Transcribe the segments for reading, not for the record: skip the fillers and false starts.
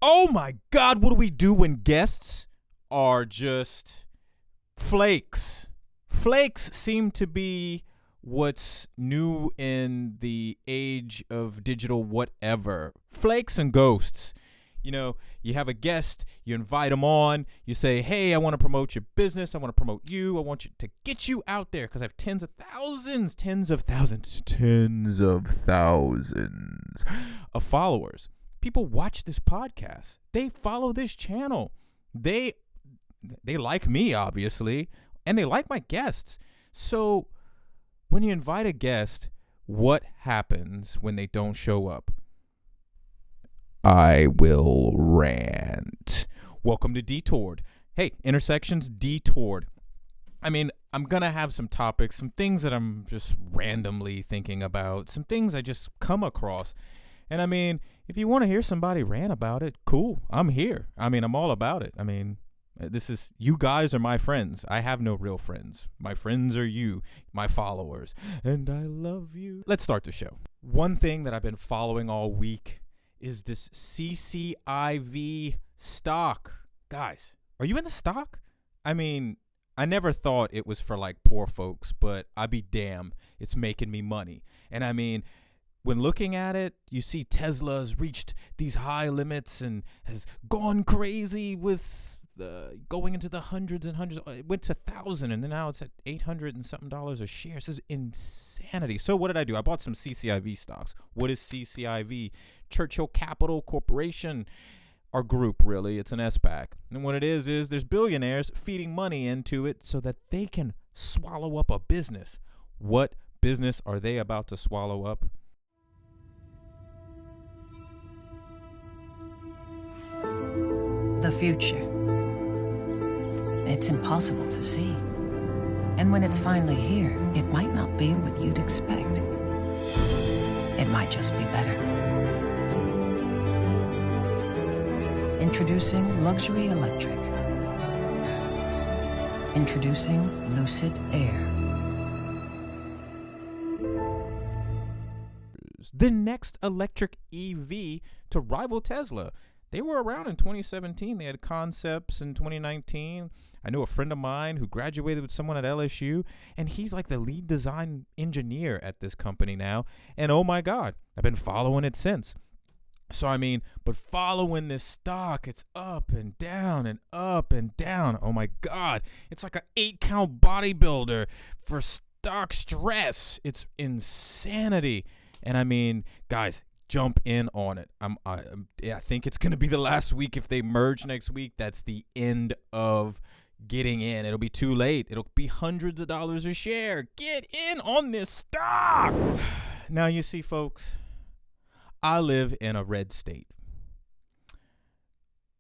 Oh my God, what do we do when guests are just flakes? Flakes seem to be what's new in the age of digital whatever. Flakes and ghosts. You know, you have a guest, you invite them on, you say, hey, I want to promote your business, I want to promote you, I want you to get you out there because I have tens of thousands of followers. People watch this podcast. They follow this channel. They like me, obviously, and they like my guests. So when you invite a guest, what happens when they don't show up? I will rant. Welcome to Detoured. Hey, Intersections Detoured. I mean, I'm going to have some topics, some things that I'm just randomly thinking about, some things I just come across. And I mean, if you want to hear somebody rant about it, cool. I'm here. I mean, I'm all about it. I mean, you guys are my friends. I have no real friends. My friends are you, my followers. And I love you. Let's start the show. One thing that I've been following all week is this CCIV stock. Guys, are you in the stock? I mean, I never thought it was for like poor folks, but I be damn, it's making me money. And I mean, when looking at it, you see Tesla's reached these high limits and has gone crazy with going into the hundreds and hundreds. It went to 1,000 and then now it's at $800 and something a share. This is insanity. So what did I do? I bought some CCIV stocks. What is CCIV? Churchill Capital Corporation, our group, really. It's an SPAC. And what it is there's billionaires feeding money into it so that they can swallow up a business. What business are they about to swallow up? The future. It's impossible to see. And when it's finally here, it might not be what you'd expect. It might just be better. Introducing Luxury Electric. Introducing Lucid Air. The next electric EV to rival Tesla. They were around in 2017. They had concepts in 2019. I know a friend of mine who graduated with someone at LSU, and he's like the lead design engineer at this company now. And oh my God, I've been following it since. So, I mean, but following this stock, it's up and down and up and down. Oh my God, it's like an 8-count bodybuilder for stock stress. It's insanity. And I mean, guys, jump in on it. I think it's going to be the last week. If they merge next week, that's the end of getting in. It'll be too late. It'll be hundreds of dollars a share. Get in on this stock. Now, you see, folks, I live in a red state.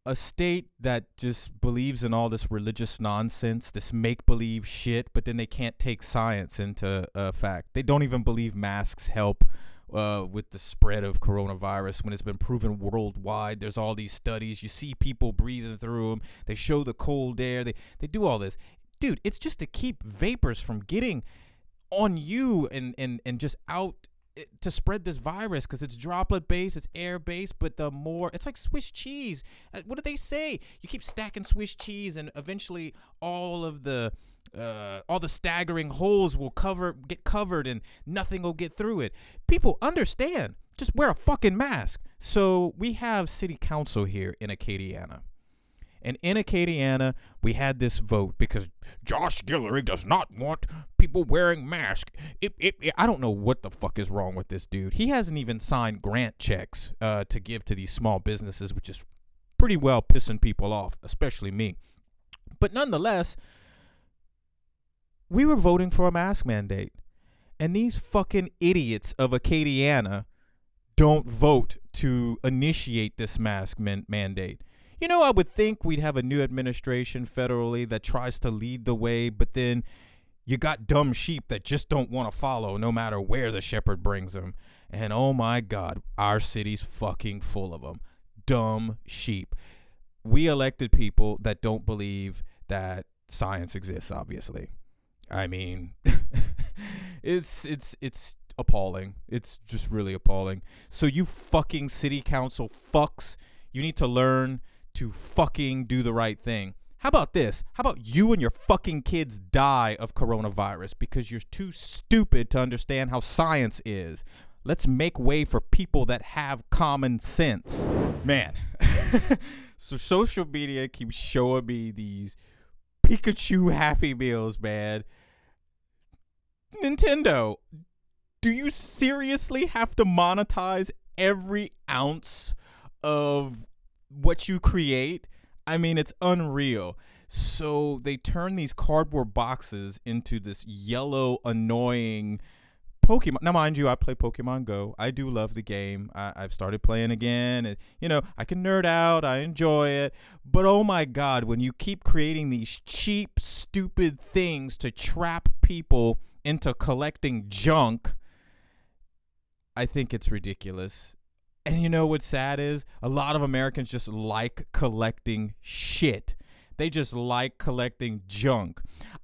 A state that just believes in all this religious nonsense, this make-believe shit, but then they can't take science into fact. They don't even believe masks help with the spread of coronavirus when it's been proven worldwide. There's all these studies. You see people breathing through them. They show the cold air. They do all this. Dude, it's just to keep vapors from getting on you and just out to spread this virus, because it's droplet based, it's air based, but the more, it's like Swiss cheese. What do they say? You keep stacking Swiss cheese and eventually all the staggering holes will get covered and nothing will get through it. People understand. Just wear a fucking mask. So we have city council here in Acadiana. And in Acadiana, we had this vote because Josh Guillory does not want people wearing masks. I don't know what the fuck is wrong with this dude. He hasn't even signed grant checks to give to these small businesses, which is pretty well pissing people off, especially me. But nonetheless, we were voting for a mask mandate. And these fucking idiots of Acadiana don't vote to initiate this mask mandate. You know, I would think we'd have a new administration federally that tries to lead the way, but then you got dumb sheep that just don't want to follow no matter where the shepherd brings them. And oh my God, our city's fucking full of them. Dumb sheep. We elected people that don't believe that science exists, obviously. I mean, it's appalling. It's just really appalling. So you fucking city council fucks, You need to learn to fucking do the right thing. How about this? How about you and your fucking kids die of coronavirus because you're too stupid to understand how science is? Let's make way for people that have common sense. Man. So social media keeps showing me these Pikachu Happy Meals, man. Nintendo, do you seriously have to monetize every ounce of what you create? I mean, it's unreal. So they turn these cardboard boxes into this yellow, annoying Pokemon. Now, mind you, I play Pokemon Go. I do love the game. I've started playing again. And, you know, I can nerd out. I enjoy it. But oh my God, when you keep creating these cheap, stupid things to trap people into collecting junk, I think it's ridiculous. And you know what's sad is a lot of Americans just like collecting shit. They just like collecting junk.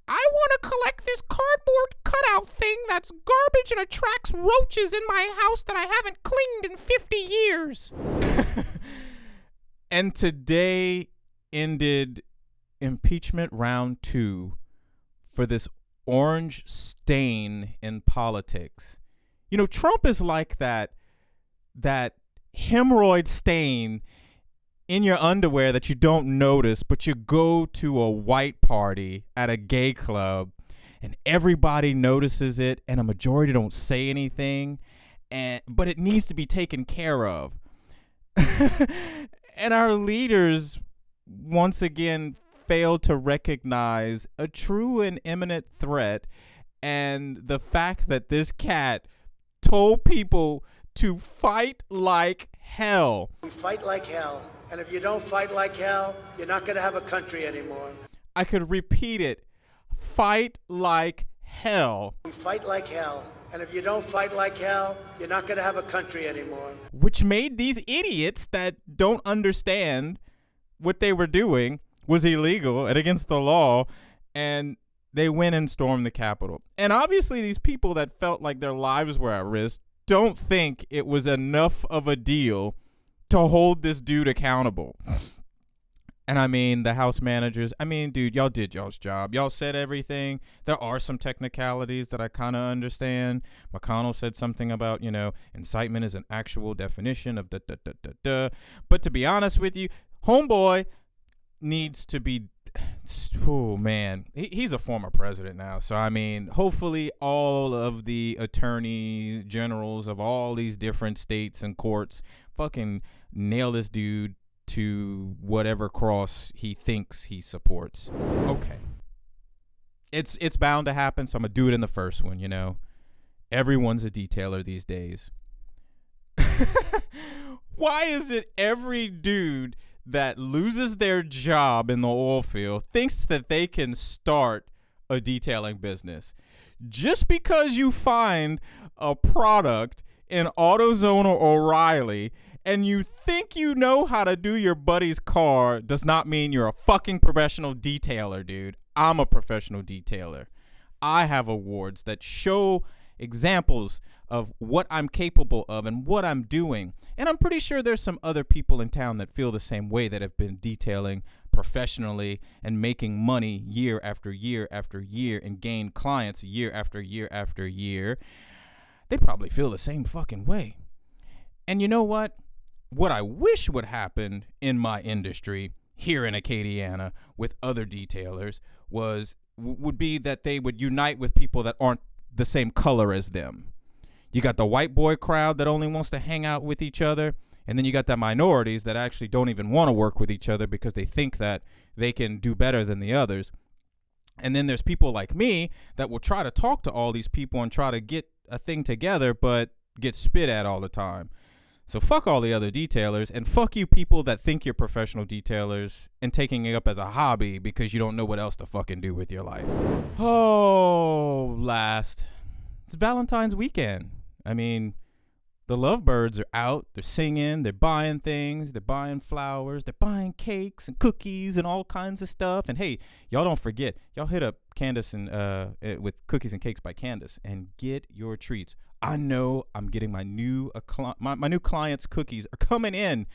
I want to collect this cardboard cutout thing that's garbage and attracts roaches in my house that I haven't cleaned in 50 years. And today ended impeachment round 2 for this orange stain in politics. You know, Trump is like that hemorrhoid stain in your underwear that you don't notice, but you go to a white party at a gay club and everybody notices it and a majority don't say anything, but it needs to be taken care of. And our leaders once again failed to recognize a true and imminent threat, and the fact that this cat told people to fight like hell. We fight like hell. And if you don't fight like hell, you're not going to have a country anymore. I could repeat it. Fight like hell. We fight like hell. And if you don't fight like hell, you're not going to have a country anymore. Which made these idiots that don't understand what they were doing was illegal and against the law, and they went and stormed the Capitol. And obviously these people that felt like their lives were at risk don't think it was enough of a deal to hold this dude accountable. And I mean, the House managers, I mean, dude, y'all did y'all's job. Y'all said everything. There are some technicalities that I kind of understand. McConnell said something about, you know, incitement is an actual definition of da. But to be honest with you, homeboy needs to be, oh man, he's a former president now. So I mean, hopefully all of the attorneys generals of all these different states and courts fucking nail this dude to whatever cross he thinks he supports. Okay, it's bound to happen, so I'm gonna do it in the first one. You know, everyone's a detailer these days. Why is it every dude that loses their job in the oil field thinks that they can start a detailing business? Just because you find a product in AutoZone or O'Reilly and you think you know how to do your buddy's car does not mean you're a fucking professional detailer, dude. I'm a professional detailer. I have awards that show examples of what I'm capable of and what I'm doing. And I'm pretty sure there's some other people in town that feel the same way, that have been detailing professionally and making money year after year after year and gain clients year after year after year. They probably feel the same fucking way. And you know what? What I wish would happen in my industry here in Acadiana with other detailers would be that they would unite with people that aren't the same color as them. You got the white boy crowd that only wants to hang out with each other, and then you got the minorities that actually don't even want to work with each other because they think that they can do better than the others. And then there's people like me that will try to talk to all these people and try to get a thing together, but get spit at all the time. So fuck all the other detailers, and fuck you people that think you're professional detailers and taking it up as a hobby because you don't know what else to fucking do with your life. Oh, last. It's Valentine's weekend. I mean, the lovebirds are out. They're singing. They're buying things. They're buying flowers. They're buying cakes and cookies and all kinds of stuff. And hey, y'all don't forget. Y'all hit up Candace and with Cookies and Cakes by Candace and get your treats. I know I'm getting my new my new clients' cookies are coming in.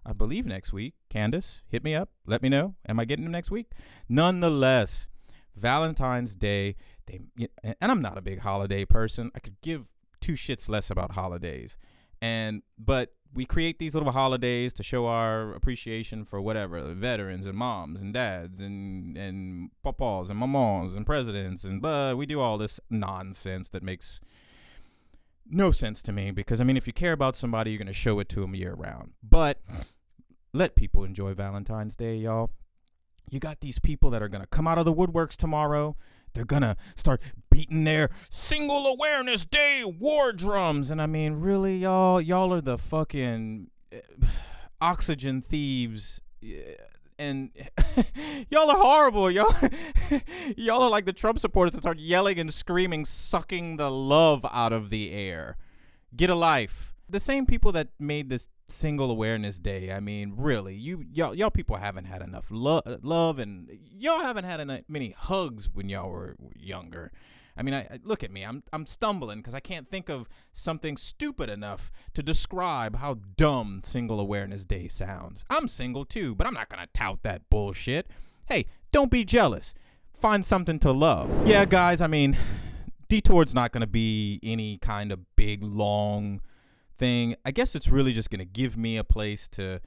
I believe next week. Candace, hit me up. Let me know. Am I getting them next week? Nonetheless, Valentine's Day, and I'm not a big holiday person. I could give two shits less about holidays. But we create these little holidays to show our appreciation for whatever, the veterans and moms and dads and papas and mamans and presidents. And we do all this nonsense that makes no sense to me, because, I mean, if you care about somebody, you're going to show it to them year round. But let people enjoy Valentine's Day, y'all. You got these people that are going to come out of the woodworks tomorrow. They're going to start beating their Single Awareness Day war drums. And I mean, really, y'all are the fucking oxygen thieves. And y'all are horrible. Y'all are like the Trump supporters that start yelling and screaming, sucking the love out of the air. Get a life. The same people that made this Single Awareness Day, I mean, really, y'all people haven't had enough love, and y'all haven't had many hugs when y'all were younger. I mean, I look at me. I'm stumbling because I can't think of something stupid enough to describe how dumb Single Awareness Day sounds. I'm single too, but I'm not gonna tout that bullshit. Hey, don't be jealous. Find something to love. Yeah, guys. I mean, Detoured's not gonna be any kind of big long thing. I guess it's really just gonna give me a place to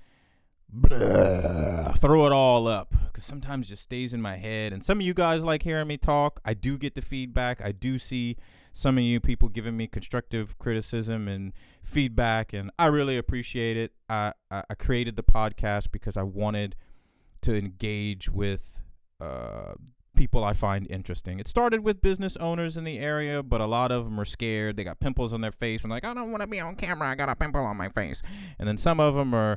throw it all up, because sometimes it just stays in my head. And some of you guys like hearing me talk. I do get the feedback. I do see some of you people giving me constructive criticism and feedback, and I really appreciate it. I created the podcast because I wanted to engage with people I find interesting. It started with business owners in the area, but a lot of them are scared. They got pimples on their face and like, I don't want to be on camera. I got a pimple on my face. And then some of them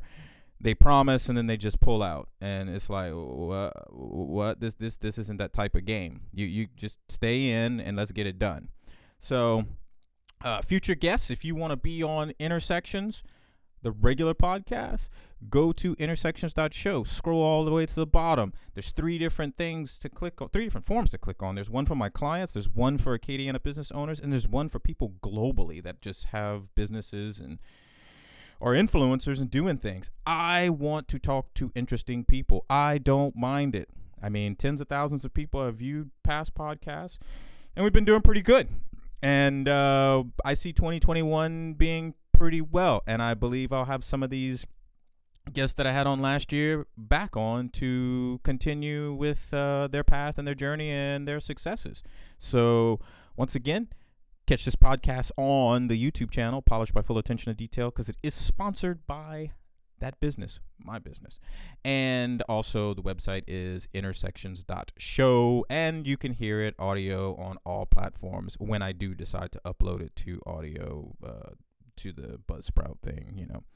they promise and then they just pull out. And it's like, what? This isn't that type of game. You just stay in and let's get it done. So future guests, if you want to be on Intersections, the regular podcast, go to intersections.show. Scroll all the way to the bottom. There's 3 different things to click on, 3 different forms to click on. There's one for my clients, there's one for Acadiana business owners, and there's one for people globally that just have businesses and are influencers and doing things. I want to talk to interesting people. I don't mind it. I mean, tens of thousands of people have viewed past podcasts, and we've been doing pretty good. And I see 2021 being pretty well, and I believe I'll have some of these guests that I had on last year back on to continue with their path and their journey and their successes. So once again, catch this podcast on the YouTube channel, Polished by Full Attention to Detail, because it is sponsored by that business, my business. And also the website is intersections.show, and you can hear it audio on all platforms when I do decide to upload it to audio to the Buzzsprout thing,